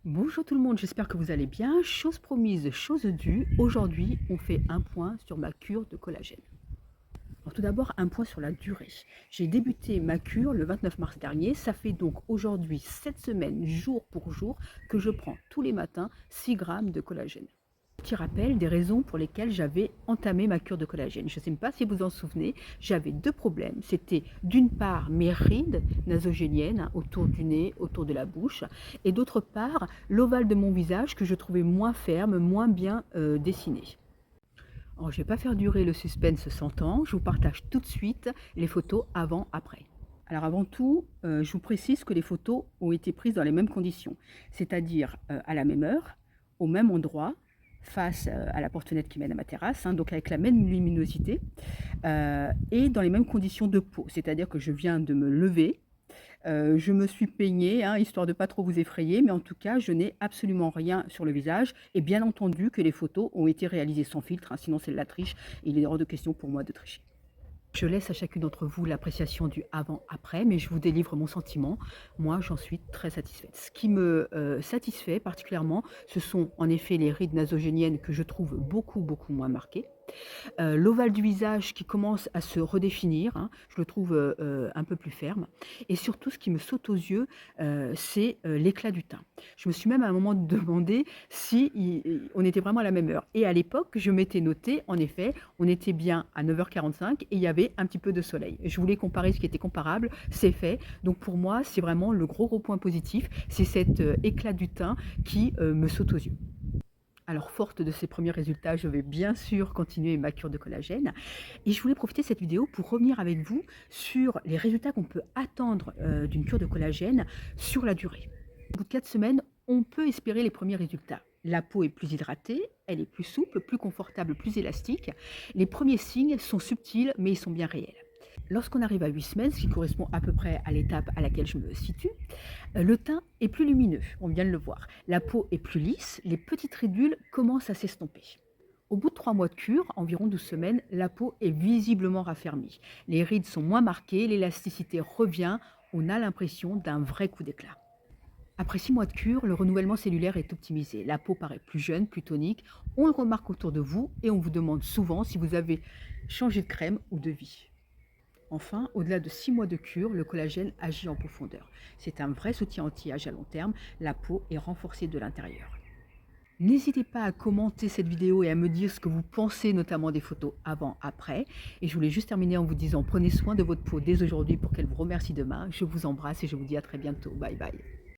Bonjour tout le monde, j'espère que vous allez bien. Chose promise, chose due. Aujourd'hui, on fait un point sur ma cure de collagène. Alors tout d'abord, un point sur la durée. J'ai débuté ma cure le 29 mars dernier. Ça fait donc aujourd'hui 7 semaines, jour pour jour, que je prends tous les matins 6 grammes de collagène. Petit rappel des raisons pour lesquelles j'avais entamé ma cure de collagène. Je ne sais pas si vous en souvenez, j'avais deux problèmes. C'était d'une part mes rides nasogéniennes autour du nez, autour de la bouche, et d'autre part l'ovale de mon visage que je trouvais moins ferme, moins bien dessiné. Alors, je ne vais pas faire durer le suspense 100 ans, je vous partage tout de suite les photos avant-après. Alors avant tout, je vous précise que les photos ont été prises dans les mêmes conditions, c'est-à-dire à la même heure, au même endroit, face à la porte-fenêtre qui mène à ma terrasse, donc avec la même luminosité, et dans les mêmes conditions de peau, c'est-à-dire que je viens de me lever, je me suis peignée, histoire de ne pas trop vous effrayer, mais en tout cas, je n'ai absolument rien sur le visage et bien entendu que les photos ont été réalisées sans filtre, sinon c'est de la triche et il est hors de question pour moi de tricher. Je laisse à chacune d'entre vous l'appréciation du avant-après, mais je vous délivre mon sentiment. Moi, j'en suis très satisfaite. Ce qui me satisfait particulièrement, ce sont en effet les rides nasogéniennes que je trouve beaucoup moins marquées. L'ovale du visage qui commence à se redéfinir, je le trouve un peu plus ferme. Et surtout, ce qui me saute aux yeux, c'est l'éclat du teint. Je me suis même à un moment demandé si on était vraiment à la même heure. Et à l'époque, je m'étais noté, en effet, on était bien à 9h45 et il y avait un petit peu de soleil. Je voulais comparer ce qui était comparable, c'est fait. Donc pour moi, c'est vraiment le gros point positif, c'est cet éclat du teint qui me saute aux yeux. Alors, forte de ces premiers résultats, je vais bien sûr continuer ma cure de collagène et je voulais profiter de cette vidéo pour revenir avec vous sur les résultats qu'on peut attendre d'une cure de collagène sur la durée. Au bout de 4 semaines, on peut espérer les premiers résultats. La peau est plus hydratée, elle est plus souple, plus confortable, plus élastique. Les premiers signes sont subtils, mais ils sont bien réels. Lorsqu'on arrive à 8 semaines, ce qui correspond à peu près à l'étape à laquelle je me situe, le teint est plus lumineux, on vient de le voir. La peau est plus lisse, les petites ridules commencent à s'estomper. Au bout de 3 mois de cure, environ 12 semaines, la peau est visiblement raffermie. Les rides sont moins marquées, l'élasticité revient, on a l'impression d'un vrai coup d'éclat. Après 6 mois de cure, le renouvellement cellulaire est optimisé. La peau paraît plus jeune, plus tonique. On le remarque autour de vous et on vous demande souvent si vous avez changé de crème ou de vie. Enfin, au-delà de 6 mois de cure, le collagène agit en profondeur. C'est un vrai soutien anti-âge à long terme. La peau est renforcée de l'intérieur. N'hésitez pas à commenter cette vidéo et à me dire ce que vous pensez, notamment des photos avant-après. Et je voulais juste terminer en vous disant prenez soin de votre peau dès aujourd'hui pour qu'elle vous remercie demain. Je vous embrasse et je vous dis à très bientôt. Bye bye.